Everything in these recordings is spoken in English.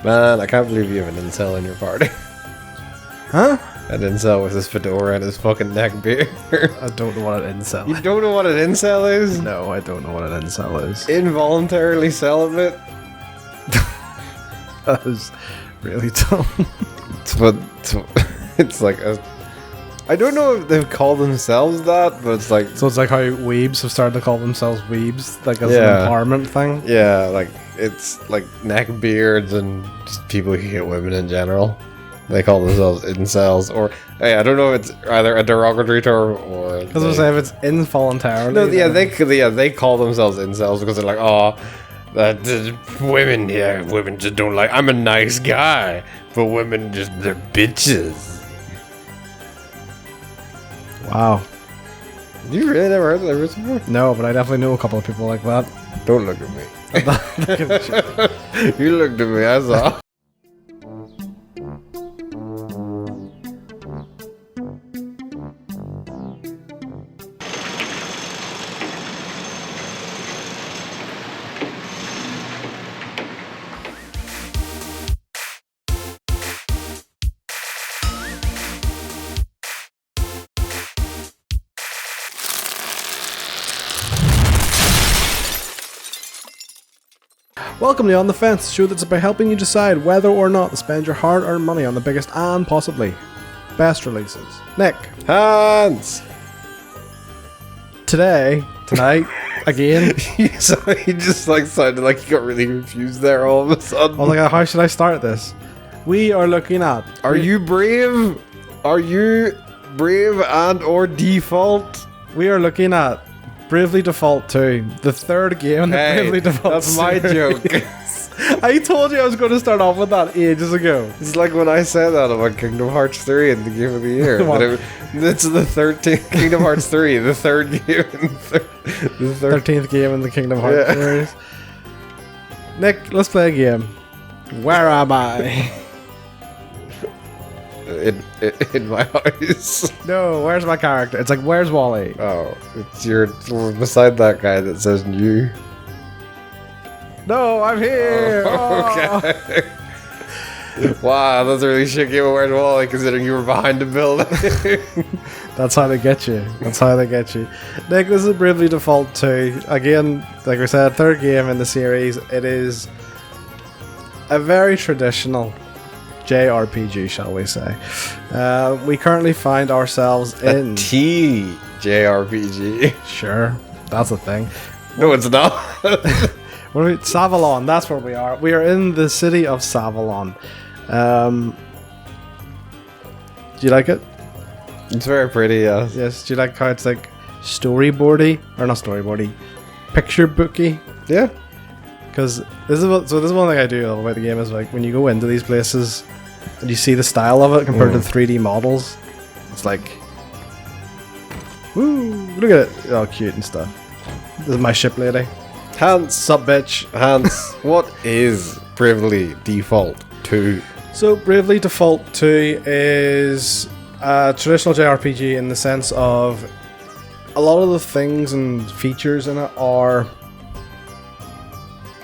Man, I can't believe you have an incel in your party. Huh? An incel with his fedora and his fucking neck beard. I don't know what an incel You is. don't know what an incel is? No, I don't know what an incel is. Involuntarily celibate? That is really dumb. It's like a... I don't know if they call themselves that, but it's like... So it's like how weebs have started to call themselves weebs, like as Yeah. an empowerment thing. Yeah, like, it's like neck beards and just people who hate women in general. They call themselves incels, or... Hey, I don't know if it's either a derogatory term or... Because I was saying, if it's involuntarily. No, yeah, then- they call themselves incels because they're like, oh, women just don't like. I'm a nice guy, but women they're bitches. Wow. You really never heard that before? No, but I definitely know a couple of people like that. Don't look at me. You looked at me. I saw. Welcome to On the Fence, the show that's about helping you decide whether or not to spend your hard-earned money on the biggest and possibly best releases. Nick, Hans. tonight, again. So he just like sounded like he got really confused there all of a sudden. I was like, how should I start this? We are looking at. Are you brave? Are you brave and or default? We are looking at Bravely Default 2, the third game in the Bravely Default that's my series. joke. I told you I was going to start off with that ages ago. It's like when I said that about Kingdom Hearts 3 in the Game of the Year. What? It's the 13th Kingdom Hearts 3, the third game in the third. 13th game in the Kingdom Hearts Yeah. series. Nick, let's play a game. Where am I? In my house. No, where's my character? It's like, where's Wally? Oh, you're beside that guy that says new. No, I'm here. Oh. Okay. Wow, that's a really shit game of Where's Wally considering you were behind the building. That's how they get you. That's how they get you. Nick, this is Bravely Default 2. Again, like I said, third game in the series. It is a very traditional JRPG, shall we say. We currently find ourselves in... TJRPG. Sure, that's a thing. No, it's not. What are we? Savalon, that's where we are. We are in the city of Savalon. Do you like it? It's very pretty, yes. Yes, do you like how it's like storyboardy? Or not storyboardy, picture booky? Yeah. Because this is one thing I do love about the game is like when you go into these places and you see the style of it compared to 3D models, it's like, woo, look at it, all cute and stuff. This is my ship lady. Hans, Sup, bitch. Hans, what is Bravely Default 2? So Bravely Default 2 is a traditional JRPG in the sense of a lot of the things and features in it are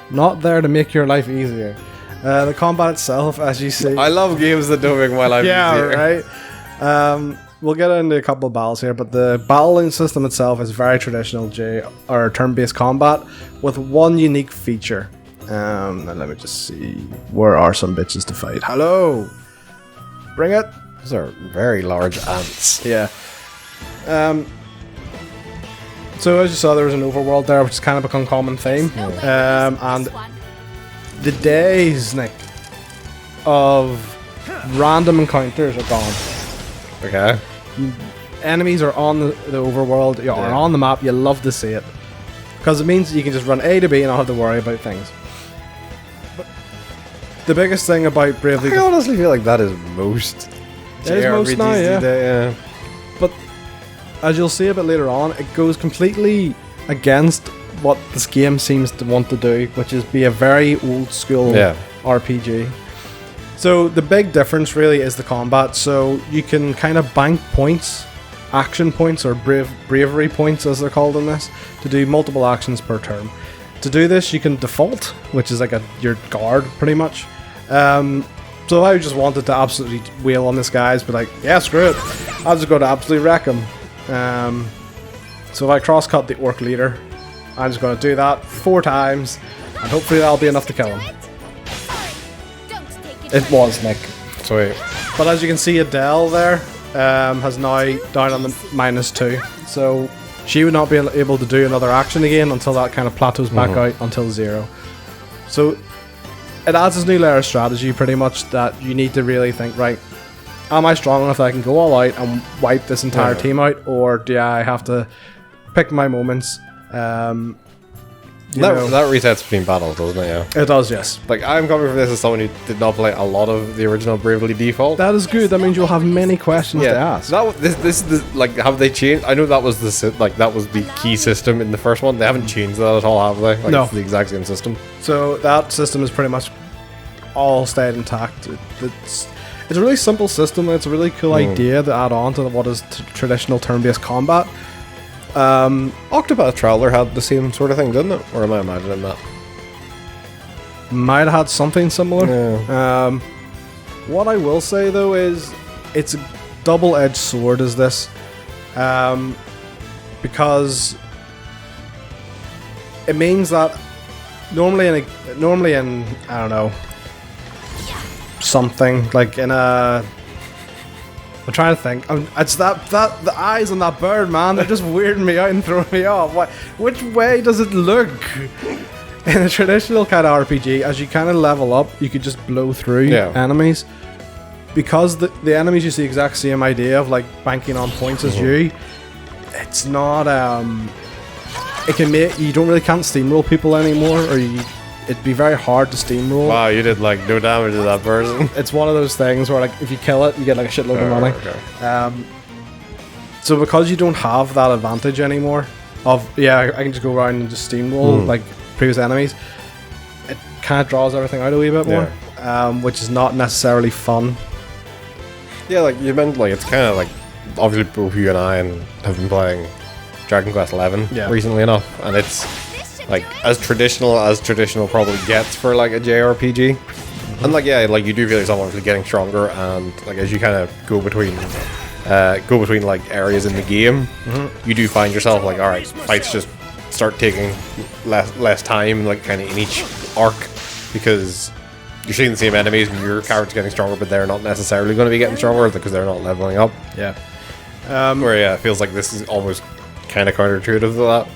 not there to make your life easier. The combat itself, as you see... I love games that don't make my life easier. right? We'll get into a couple of battles here, but the battling system itself is very traditional turn-based combat with one unique feature. Now let me just see. Where are some bitches to fight? Hello! Bring it! Those are very large ants. Yeah. So as you saw, there was an overworld there, which has kind of become a common theme. And the days, Nick, of random encounters are gone. Okay. Enemies are on the overworld, are on the map. You love to see it because it means you can just run A to B and not have to worry about things. But the biggest thing about Bravely I honestly feel like that is most It is most now, JRPGs yeah. today, yeah. But as you'll see a bit later on, it goes completely against what this game seems to want to do, which is be a very old school RPG. So the big difference really is the combat. So you can kind of bank points, action points, or bravery points as they're called in this, to do multiple actions per turn. To do this, you can default, which is like your guard pretty much. So I just wanted to absolutely wheel on this guy, be like, yeah, screw it. I'm just going to absolutely wreck him. So if I cross-cut the orc leader, I'm just going to do that 4 times, and hopefully that'll be enough to kill him. It was, Nick. Sweet. But as you can see, Adele there has now down on the -2. So she would not be able to do another action again until that kind of plateaus back out until 0. So it adds this new layer of strategy pretty much that you need to really think, right, am I strong enough that I can go all out and wipe this entire team out, or do I have to pick my moments? That resets between battles, doesn't it? Yeah. It does, yes. Like, I'm coming from this as someone who did not play a lot of the original Bravely Default. That is good. That means you'll have many questions to ask. Like, have they changed? I know that was the key system in the first one. They haven't changed that at all, have they? Like, no. It's the exact same system. So that system is pretty much all stayed intact. It's a really simple system. It's a really cool idea to add on to what is traditional turn-based combat. Octopath Traveler had the same sort of thing, didn't it? Or am I imagining that? Might have had something similar. Yeah. What I will say though is it's a double-edged sword, is this, because it means that normally in I don't know, something like in a, I'm trying to think. It's that the eyes on that bird, man. They're just weirding me out and throwing me off. Which way does it look? In a traditional kind of RPG, as you kind of level up, you could just blow through enemies. Because the enemies use the exact same idea of like banking on points as you. It's not it can make you can't steamroll people anymore, or it'd be very hard to steamroll. Wow, you did like no damage to that person. It's one of those things where like if you kill it, you get like a shitload of money. Okay. So because you don't have that advantage anymore of I can just go around and just steamroll like previous enemies, it kind of draws everything out a wee bit more, which is not necessarily fun. Yeah, like you meant, like it's kind of like obviously both you and I have been playing Dragon Quest XI recently enough, and it's like as traditional probably gets for like a JRPG. And like like you do feel yourself obviously getting stronger, and like as you kind of go between like areas in the game, you do find yourself like, all right, fights just start taking less time, like kind of in each arc, because you're seeing the same enemies and your character's getting stronger, but they're not necessarily going to be getting stronger because they're not leveling up. Where it feels like this is almost kind of counterintuitive to that.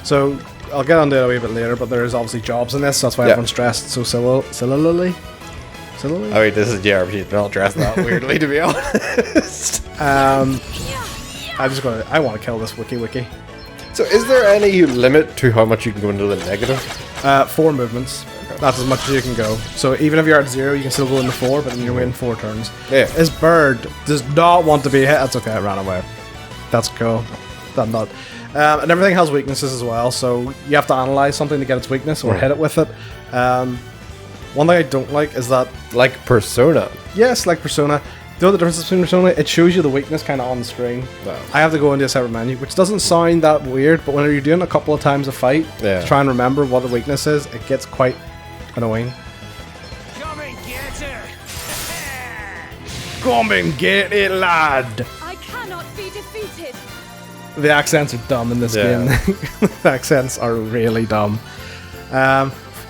So I'll get onto it a wee bit later, but there is obviously jobs in this, so that's why everyone's dressed so similarly. I mean, this is JRPG, they're not dressed that weirdly, to be honest. I want to kill this wiki. So is there any limit to how much you can go into the negative? 4 movements. Okay. That's as much as you can go. So even if you're at 0, you can still go into 4, but then you're waiting 4 turns. Yeah. This bird does not want to be hit. That's okay, it ran away. That's cool. I'm not. And everything has weaknesses as well, so you have to analyze something to get its weakness or hit it with it. One thing I don't like is that... Like Persona. Yes, like Persona. The other difference between Persona, it shows you the weakness kind of on the screen. No. I have to go into a separate menu, which doesn't sound that weird, but when you're doing a couple of times a fight, to try and remember what the weakness is, it gets quite annoying. Come and get her! Come and get it, lad! I cannot be defeated! The accents are dumb in this game. The accents are really dumb.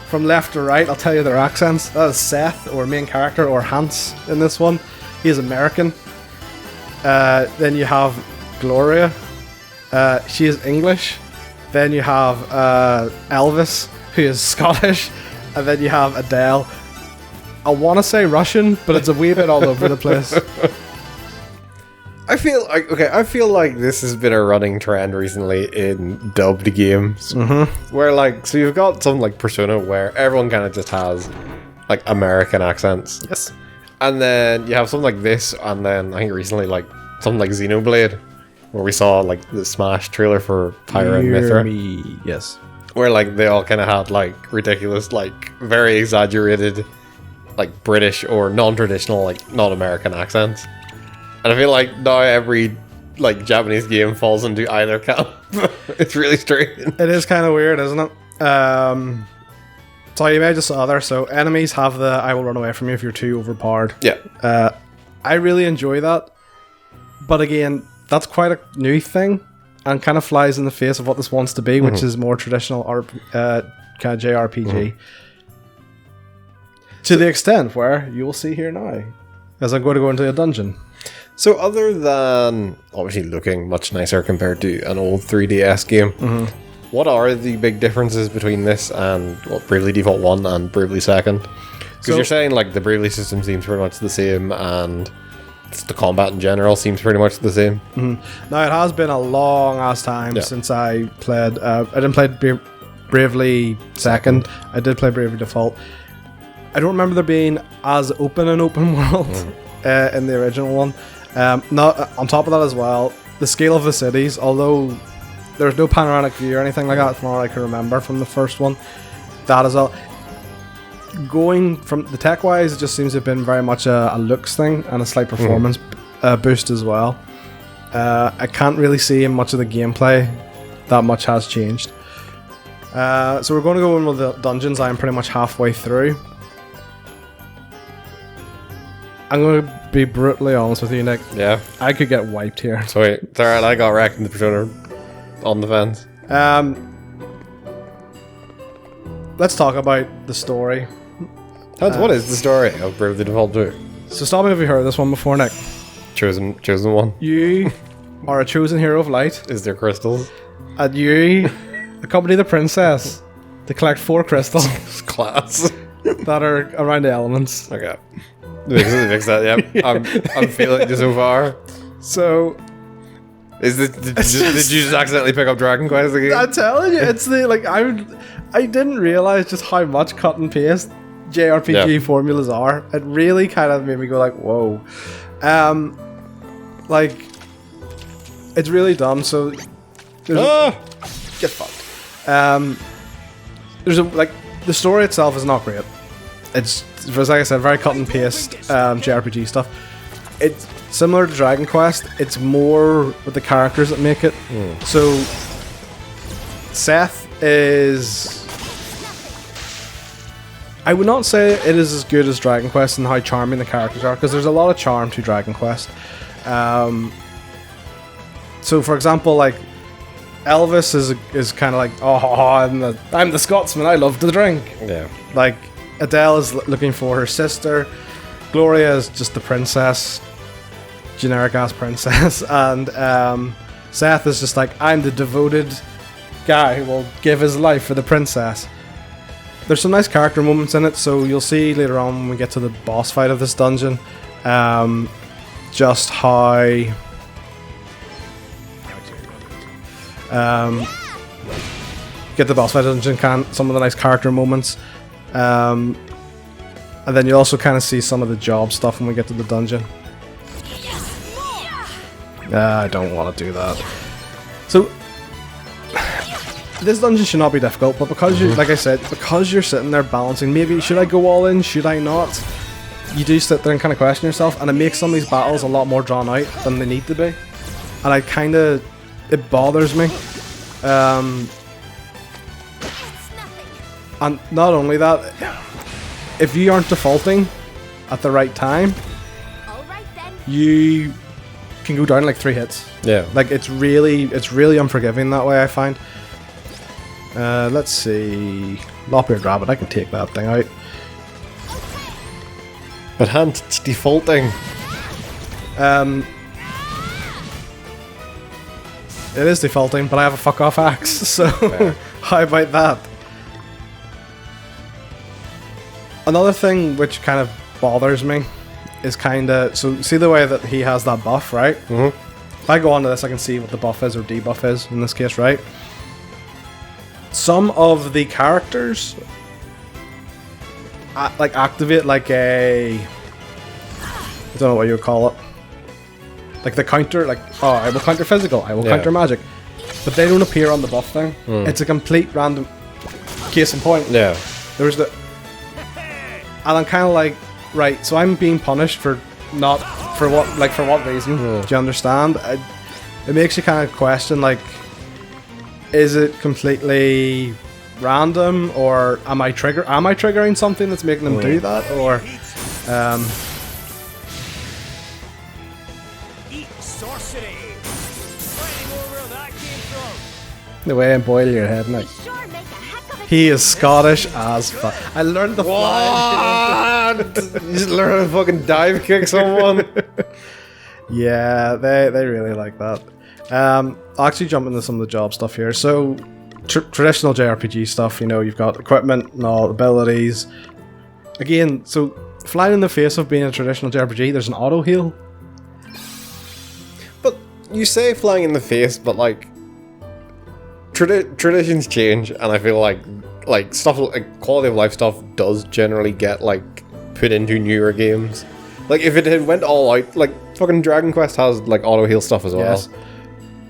From left to right, I'll tell you their accents. That is Seth, or main character, or Hans in this one. He is American. Then you have Gloria. She is English. Then you have Elvis, who is Scottish. And then you have Adele. I want to say Russian, but it's a wee bit all over the place. I feel like this has been a running trend recently in dubbed games, where like, so you've got something like Persona where everyone kind of just has like American accents. Yes. And then you have something like this, and then I think recently like something like Xenoblade, where we saw like the Smash trailer for Pyra and Mythra. Yes. Where like they all kind of had like ridiculous, like very exaggerated, like British or non-traditional, like not American accents. And I feel like now every like Japanese game falls into either camp. It's really strange. It is kind of weird, isn't it? So you may have just saw there. So enemies have the "I will run away from you if you're too overpowered." Yeah. I really enjoy that, but again, that's quite a new thing, and kind of flies in the face of what this wants to be, which is more traditional kind of JRPG. To the extent where you will see here now, as I'm going to go into a dungeon. So other than obviously looking much nicer compared to an old 3DS game, what are the big differences between this and Bravely Default 1 and Bravely 2nd? Because you're saying like the Bravely system seems pretty much the same and the combat in general seems pretty much the same. Now it has been a long ass time since I played. I didn't play Bravely 2nd. I did play Bravely Default. I don't remember there being as open an open world in the original one. Not on top of that as well, the scale of the cities, although there's no panoramic view or anything like that from what I can remember from the first one, that is all. Going from the tech wise, it just seems to have been very much a looks thing and a slight performance boost as well. I can't really see in much of the gameplay that much has changed. So we're going to go in with the dungeons. I'm pretty much halfway through. I'm going to be brutally honest with you, Nick. Yeah. I could get wiped here. So wait, there I got wrecked in the Persona on the fence. Let's talk about the story. What is the story of Bravely Default 2? So stop me if you heard this one before, Nick. Chosen one. You are a chosen hero of light, Is there crystals? and you accompany the princess to collect 4 crystals Class. that are around the elements. Okay. Fix that, yep. I'm feeling it so far. So Did you just accidentally pick up Dragon Quest again? I'm telling you, it's the I didn't realize just how much cut and paste JRPG formulas are. It really kind of made me go like, whoa. Like, it's really dumb. So get fucked. There's the story itself is not great. It's, like I said, very cut and paste JRPG stuff. It's similar to Dragon Quest. It's more with the characters that make it. So Seth is, I would not say it is as good as Dragon Quest and how charming the characters are, because there's a lot of charm to Dragon Quest. So for example, like Elvis is kind of like, I'm the Scotsman, I love to drink. Yeah. Like Adele is looking for her sister. Gloria is just the princess, generic ass princess, and Seth is just like, I'm the devoted guy who will give his life for the princess. There's some nice character moments in it, so you'll see later on when we get to the boss fight of this dungeon, just how get the boss fight dungeon, some of the nice character moments. And then you also kind of see some of the job stuff when we get to the dungeon. I don't want to do that. So this dungeon should not be difficult, but because you, like I said, because you're sitting there balancing, maybe should I go all in, should I not? You do sit there and kind of question yourself, and it makes some of these battles a lot more drawn out than they need to be. And it bothers me. And not only that, if you aren't defaulting at the right time, you can go down like 3 hits. Yeah. Like it's really unforgiving that way, I find. Let's see. Lop-eared rabbit, I can take that thing out. But Hunt, it's defaulting. It is defaulting, but I have a fuck off axe, so how about that? Another thing which kind of bothers me is so see the way that he has that buff, right? If I go onto this, I can see what the buff is, or debuff is in this case, right? Some of the characters activate like a, I don't know what you would call it, like the counter, I will counter physical, I will counter magic, but they don't appear on the buff thing. It's a complete random. Case in point, there's the, and I'm kind of like, right, so I'm being punished for what reason? Do you understand? It makes you kind of question, like, is it completely random, or am I triggering something that's making them do that, or Eat sorcery. Finding more where that came from. the way I boil your head, Nick. Sure make a heck of a He is Scottish as fuck. I learned the fly. What? You just learn how to fucking dive kick someone. Yeah, they really like that. I'll actually jump into some of the job stuff here. So, traditional JRPG stuff, you know, you've got equipment and all abilities. Again, so flying in the face of being a traditional JRPG, there's an auto heal. But you say flying in the face, but like traditions change, and I feel like stuff like quality of life stuff does generally get like put into newer games. Like if it had went all out, like fucking Dragon Quest has like auto heal stuff as well. Yes.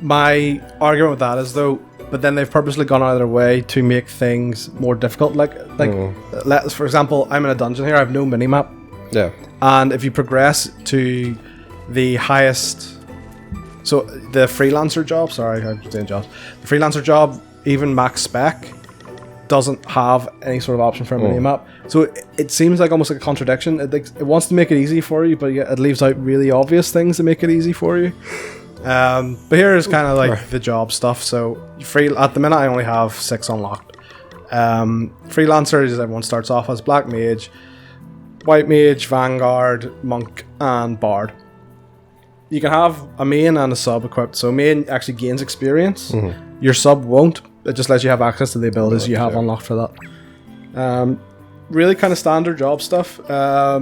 My argument with that is though, but then they've purposely gone out of their way to make things more difficult. Let's, for example, I'm in a dungeon here. I have no minimap. Yeah. And if you progress to the highest, so the freelancer job, sorry, I'm saying jobs. The freelancer job, even max spec, doesn't have any sort of option for a minimap. So it seems like almost like a contradiction. It wants to make it easy for you, but yet it leaves out really obvious things to make it easy for you. But here is kind of like the job stuff. So at the minute I only have 6 unlocked. Freelancers, everyone starts off as Black Mage, White Mage, Vanguard, Monk, and Bard. You can have a main and a sub equipped. So main actually gains experience. Your sub won't. It just lets you have access to the abilities you have unlocked for that. Really kind of standard job stuff. I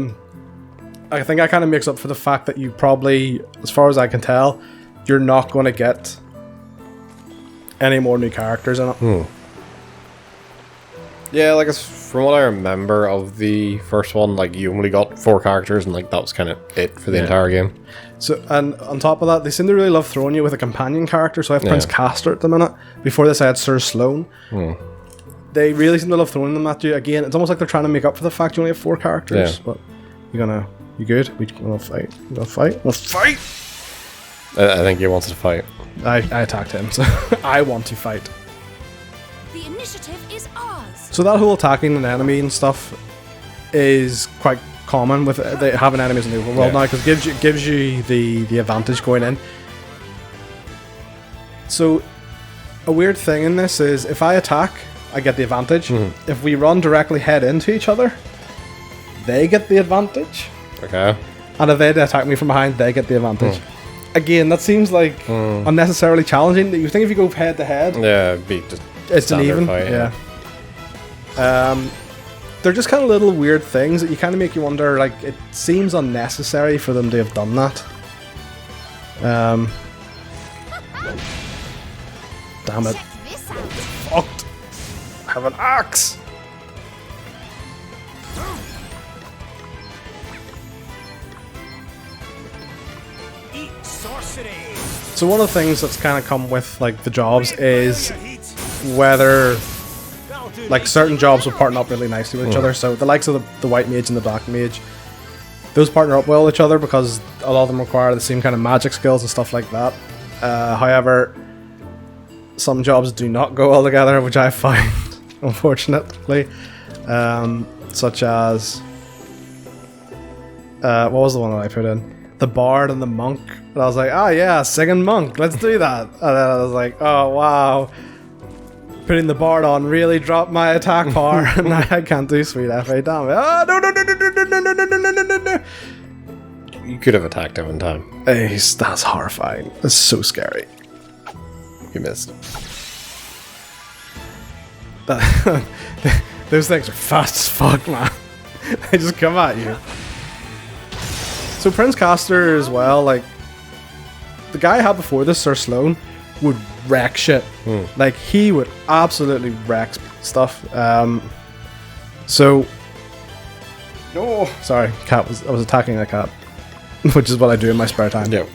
think I kind of makes up for the fact that you probably, as far as I can tell, you're not going to get any more new characters in it. Yeah, like from what I remember of the first one, like you only got 4 characters, and like that was kind of it for the entire game. So, and on top of that, they seem to really love throwing you with a companion character. So I have Prince Castor at the minute. Before this, I had Sir Sloan. They really seem to love throwing them at you. Again, it's almost like they're trying to make up for the fact you only have 4 characters. Yeah. But you good? We're gonna fight. We'll fight. I think he wants to fight. I attacked him, so I want to fight. The initiative is ours. So that whole attacking an enemy and stuff is quite common with having enemies in the overworld now, because it gives you the advantage going in. So a weird thing in this is if I attack, I get the advantage. If we run directly head into each other, they get the advantage. Okay. And if they attack me from behind, they get the advantage. Again, that seems like unnecessarily challenging. You think if you go head to head, Yeah, it'd be just it's an even. fight, They're just kind of little weird things that you kind of make you wonder. Like, it seems unnecessary for them to have done that. Damn it! Check this out. Fucked. I have an axe. Eat sorcery. So one of the things that's kind of come with like the jobs is whether like certain jobs will partner up really nicely with each other. So the likes of the White Mage and the Black Mage, those partner up well with each other because a lot of them require the same kind of magic skills and stuff like that. However, some jobs do not go well together, which I find unfortunately, such as what was the one that I put in? The Bard and the Monk. And I was like, oh yeah, singing Monk, let's do that. And then I was like, oh wow, putting the Bard on really dropped my attack power, and now I can't do sweet FA damage. Oh no. You could have attacked him in time. That's horrifying. That's so scary. You missed. Those things are fast as fuck, man. They just come at you. So Prince Castor as well, like the guy I had before this, Sir Sloan, would wreck shit. Like he would absolutely wreck stuff. So no, sorry, I was attacking a cat, which is what I do in my spare time. Yeah.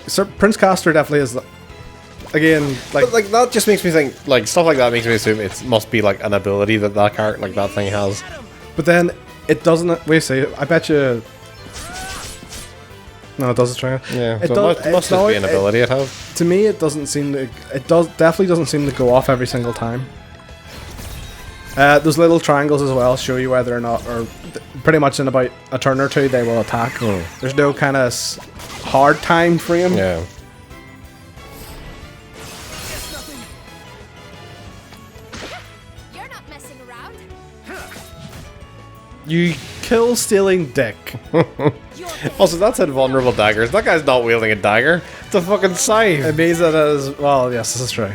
Sir Prince Castor definitely is. Again, But like that just makes me think, like stuff like that makes me assume it must be like an ability that character, like that thing has. but then it doesn't. Wait, say I bet you. No, it does try. Yeah, It so does- it must it's not- just be an ability it has. To me, it doesn't seem to. It does definitely doesn't seem to go off every single time. Those little triangles as well show you whether or not, or pretty much in about a turn or two, they will attack. There's no kind of hard time frame. Yeah. You're not messing around. You kill stealing dick. Also, that's invulnerable daggers. That guy's not wielding a dagger. It's a fucking scythe. It means that it is. Well, yes, this is true.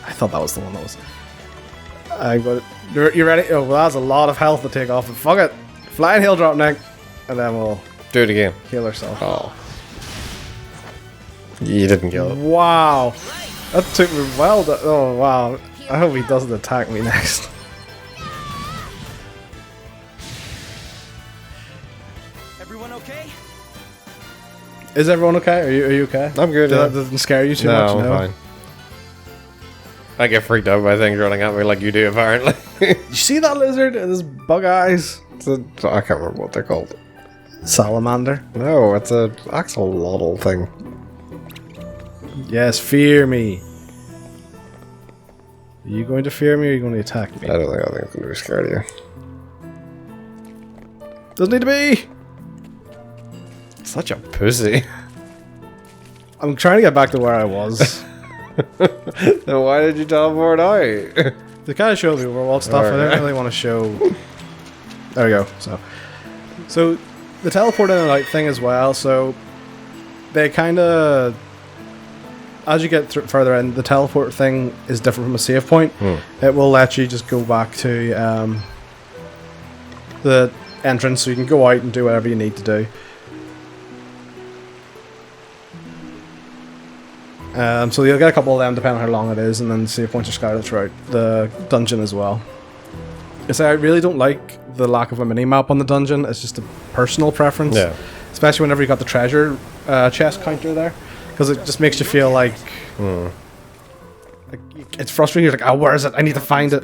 I thought that was the one that was. I got it. You ready? Oh, well, that's a lot of health to take off. But fuck it. Flying heel drop neck. And then we'll Do it again. heal ourselves. Oh. You didn't kill it. Wow. That took me well. Oh, wow. I hope he doesn't attack me next. Everyone okay? Is everyone okay? Are you okay? I'm good, That yeah. doesn't scare you too No, much? I'm fine. I get freaked out by things running at me like you do, apparently. You see that lizard? It has bug eyes. I can't remember what they're called. Salamander. No, it's a axolotl thing. Yes, fear me. Are you going to fear me or are you going to attack me? I think it's going to be scared of you. Doesn't need to be. Such a pussy. I'm trying to get back to where I was. Then why did you teleport out? They kind of showed me overworld stuff. I Okay. didn't really want to show. There we go. So the teleport in and out thing as well. So they kind of, as you get further in, the teleport thing is different from a save point. It will let you just go back to the entrance, so you can go out and do whatever you need to do. So you'll get a couple of them depending on how long it is, and then save points are scattered throughout the dungeon as well. I really don't like the lack of a mini-map on the dungeon. It's just a personal preference. Yeah. Especially whenever you got the treasure chest counter there. Because it just makes you feel like... like it's frustrating. You're like, oh, where is it? I need to find it.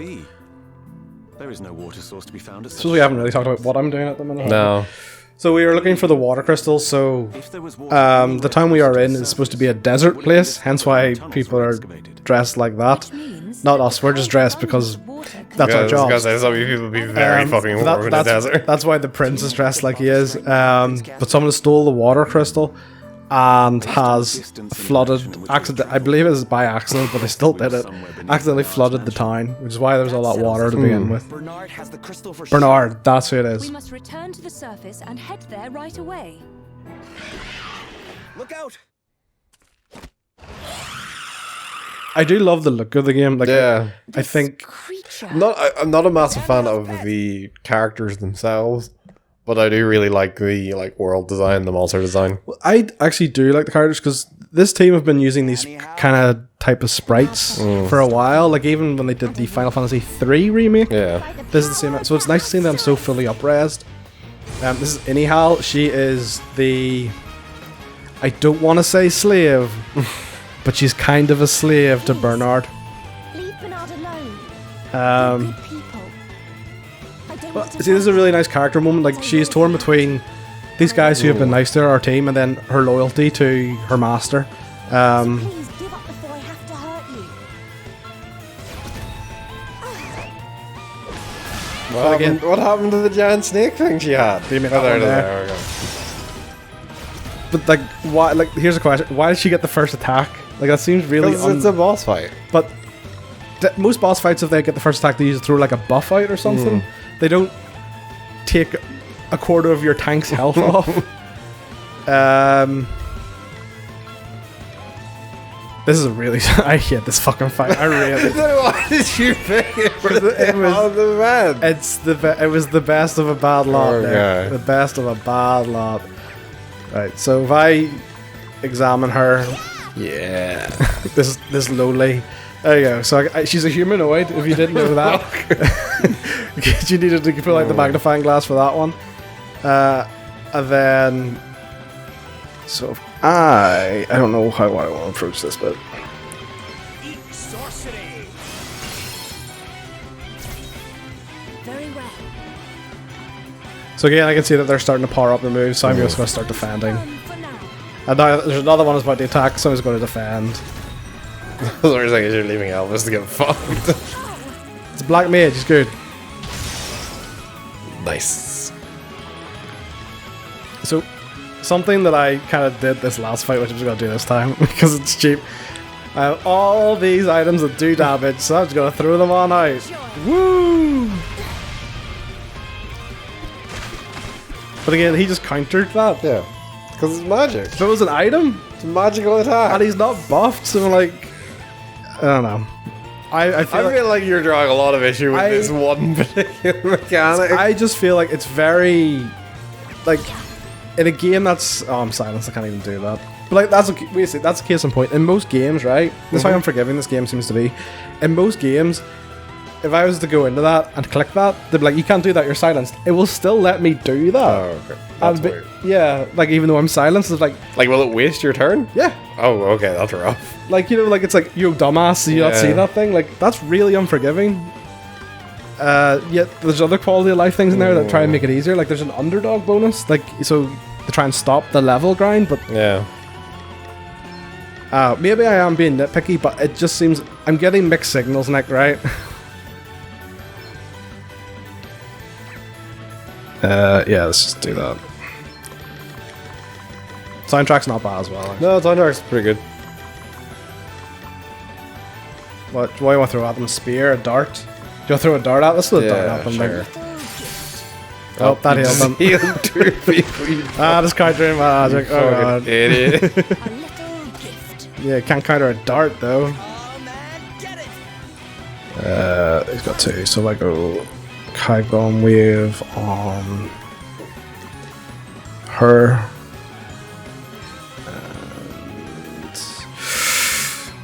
There is no water source to be found at So we haven't really talked about what I'm doing at the minute. No. So we were looking for the water crystals, so If there was water, the town we are in is supposed to be a desert place, hence why people are dressed like that. Not us, we're just dressed because that's our job. Because some of you people be very fucking warm in the desert. That's why the prince is dressed like he is. But someone stole the water crystal and has flooded, I believe it was by accident, but they still did it, accidentally flooded the town, which is why there's a lot of water to begin with. Bernard has the crystal for Bernard, that's who it We is. must return to the surface and head there right away. Look out! I do love the look of the game. Like, Yeah. I think Creature. I'm not a massive fan of the characters themselves, but I do really like the world design, the monster design. I actually do like the characters because this team have been using these kind of type of sprites for a while. Like even when they did the Final Fantasy III remake, Yeah. this is the same. So it's nice to see them so fully upresed. This is Inihal. She is the, I don't want to say slave, but she's kind of a slave to Bernard. Leave Bernard alone. Um, Good people. I don't Well, want to see, this is a really nice character moment. Like, she's torn between these guys who have been nice to her, our team, and then her loyalty to her master. Please give up before I have to hurt you. What happened to the giant snake thing she had? They made Oh, that there one it is. there. There we go. But, like, why? Like, here's a question: why did she get the first attack? Like, that seems really. Because it's a boss fight. But most boss fights, if they get the first attack, they usually throw like a buff out or something. They don't take a quarter of your tank's health off. This is a really. I hate this fucking fight. I really. Why did you pick it for It was- out of the bed? It was the best of a bad lot. Okay. There. The best of a bad lot. Right. So if I examine her, Yeah. this lowly. There you go. So she's a humanoid. If you didn't know that, you needed to pull out the magnifying glass for that one. And then, so I don't know how I want to approach this, but Eat sorcery! Very well. So again, I can see that they're starting to power up their moves, so I'm just going to start defending. Done for now. And now there's another one that's about to attack, so I'm just going to defend. As long as you're leaving Elvis to get fucked. It's a black mage, he's good. Nice. So, something that I kind of did this last fight, which I'm just going to do this time, because it's cheap. I have all these items that do damage, so I'm just going to throw them on out. Woo! But again, he just countered that. Yeah. Because it's magic. If it was an item, It's a magical attack. and he's not buffed, so I'm like, I don't know. I feel like you're drawing a lot of issue with this one particular mechanic. I just feel like it's very, like, in a game that's, oh, I'm silenced, I can't even do that. But like, that's a case in point. In most games, right? That's how unforgiving this game seems to be. In most games, if I was to go into that and click that, they'd be like, you can't do that, you're silenced. It will still let me do that. Oh, okay. That's weird. Yeah, like, even though I'm silenced, it's like, Like, will it waste your turn? yeah. Oh, okay, that's rough. Like, you know, like, it's like, you dumbass, do you not see Yeah. that thing? Like, that's really unforgiving. Yet, there's other quality of life things in there that try and make it easier. Like, there's an underdog bonus, like, so to try and stop the level grind, but Yeah. maybe I am being nitpicky, but it just seems, I'm getting mixed signals, Nick, right? Yeah, let's just do that. Soundtrack's not bad as well. Actually. No, Thunder's pretty good. What do I want to throw at them? Spear, a dart? Do you want to throw a dart at? Let's throw a dart at them. sure. Like, oh, that healed them. Healed 2 people. Just countering my magic. Oh god. Idiot. A little gift. Yeah, can't counter a dart though. Oh man, get it! He's got 2, so I go Kaigon Wave on her. And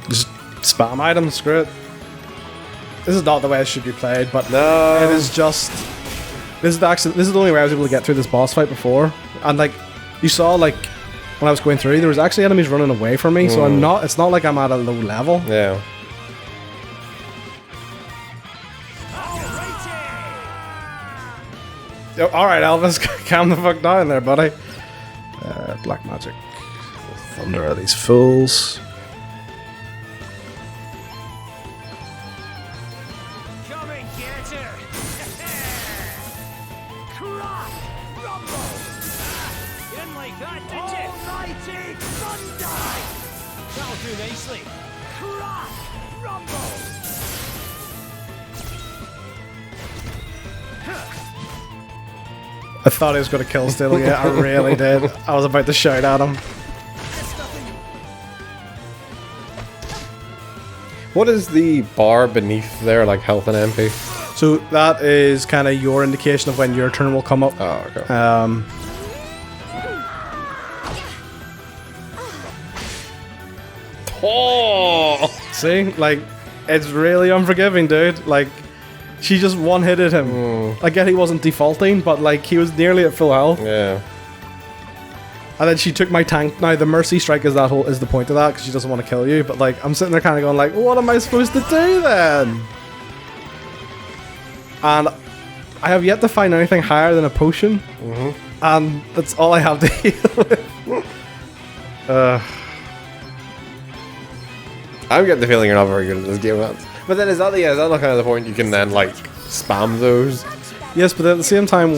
just spam items, screw it. This is not the way it should be played, but No. it is just. This is the only way I was able to get through this boss fight before, and like you saw, like when I was going through, there was actually enemies running away from me, so I'm not. It's not like I'm at a low level. Yeah. Yo, all right, Elvis, calm the fuck down there, buddy. Black magic. Thunder are these fools. Come and get her! Crack! Rumble! You didn't like that, did you? Almighty thunder! That'll do nicely. Crack! Rumble! I thought he was going to kill Steel. Yeah, I really did. I was about to shout at him. What is the bar beneath there, like health and MP? So that is kind of your indication of when your turn will come up. Oh, okay. Oh! See, like, it's really unforgiving, dude. Like, she just one-hitted him. I get he wasn't defaulting, but like he was nearly at full health. Yeah. And then she took my tank. Now the mercy strike is the point of that because she doesn't want to kill you. But like I'm sitting there kind of going like, what am I supposed to do then? And I have yet to find anything higher than a potion, and that's all I have to heal with. I'm getting the feeling you're not very good at this game, man. But then is that not kind of the point you can then like spam those? Yes, but at the same time,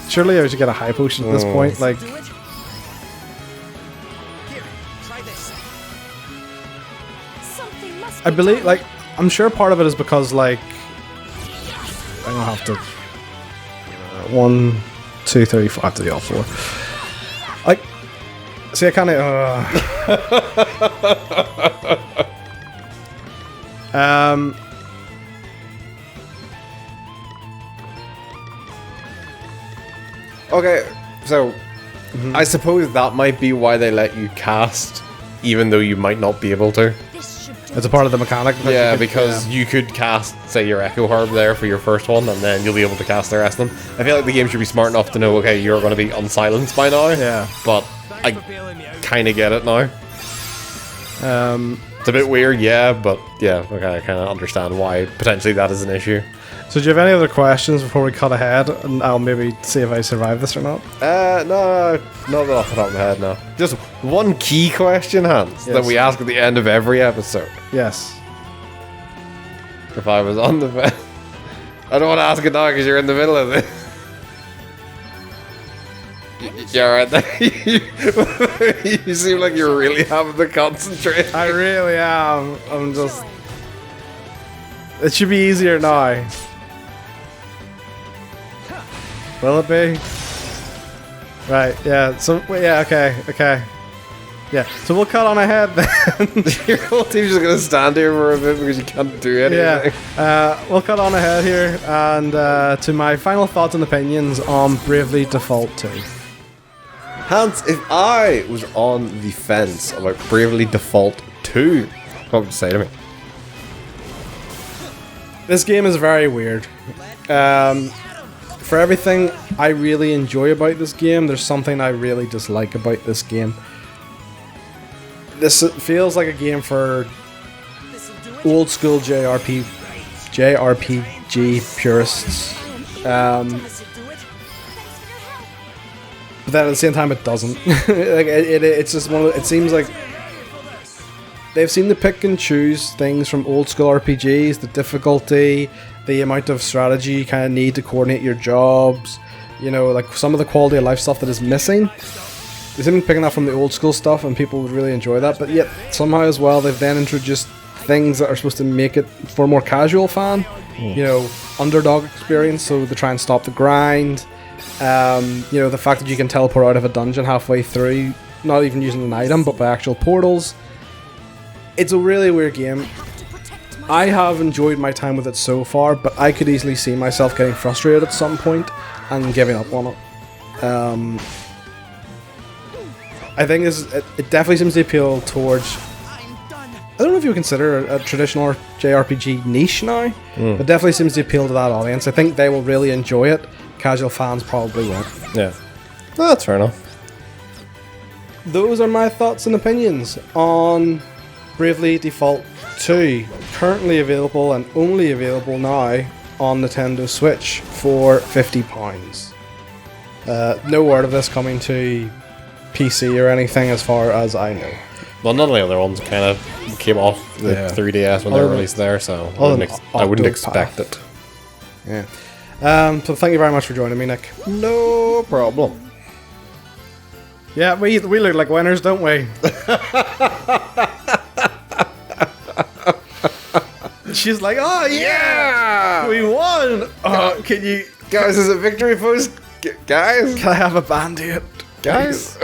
surely I should get a high potion at this point? Like, Here, try this. Something must I be believe, done. like, I'm sure part of it is because like I don't have to. 1, 2, 3, 4. I have to do all 4. Like, see, I kind of. Okay, so I suppose that might be why they let you cast, even though you might not be able to. This should do It's a part of the mechanic. that Yeah, you could- because you could cast, say, your Echo Herb there for your first one, and then you'll be able to cast the rest of them. I feel like the game should be smart enough to know, okay, you're going to be unsilenced by now. Yeah. But Thanks I for bailing me out. kind of get it now. It's a bit weird, yeah, but yeah, okay, I kind of understand why potentially that is an issue. So do you have any other questions before we cut ahead, and I'll maybe see if I survive this or not? No, not off the top of my head, no. Just one key question, Hans, that we ask at the end of every episode. Yes. If I was on the fence. I don't want to ask it now because you're in the middle of it. Yeah, right there. You seem like you're really having to concentrate. I really am. I'm just... It should be easier now. Will it be? Right, yeah. So, yeah, okay. Yeah, so we'll cut on ahead then. Your whole team's just going to stand here for a bit because you can't do anything. Yeah, we'll cut on ahead here, and to my final thoughts and opinions on Bravely Default 2. Hans, if I was on the fence about Bravely Default 2, what would you say to me? This game is very weird. For everything I really enjoy about this game, there's something I really dislike about this game. This feels like a game for old school JRPG purists. But then at the same time, it doesn't. Like it's just one of the, it seems like they've seemed to pick and choose things from old school RPGs, the difficulty, the amount of strategy you kind of need to coordinate your jobs, you know, like some of the quality of life stuff that is missing. They seem to be picking that from the old school stuff, and people would really enjoy that, but yet somehow as well they've then introduced things that are supposed to make it for a more casual fan, you know, underdog experience, so they try and stop the grind. You know, the fact that you can teleport out of a dungeon halfway through, not even using an item, but by actual portals. It's a really weird game. I have enjoyed my time with it so far, but I could easily see myself getting frustrated at some point and giving up on it. I think it definitely seems to appeal towards... I don't know if you would consider a traditional JRPG niche now, but definitely seems to appeal to that audience. I think they will really enjoy it. Casual fans probably won't. Yeah. Well, that's fair enough. Those are my thoughts and opinions on Bravely Default 2. Currently available and only available now on Nintendo Switch for £50. No word of this coming to PC or anything as far as I know. Well, none of the other ones kind of came off the 3DS when they were released there, so I wouldn't expect it. Yeah. So thank you very much for joining me, Nick. No problem. Yeah, we look like winners, don't we? She's like, oh yeah, we won. Oh, can you guys? Is it victory post, guys? Can I have a Band-Aid, guys?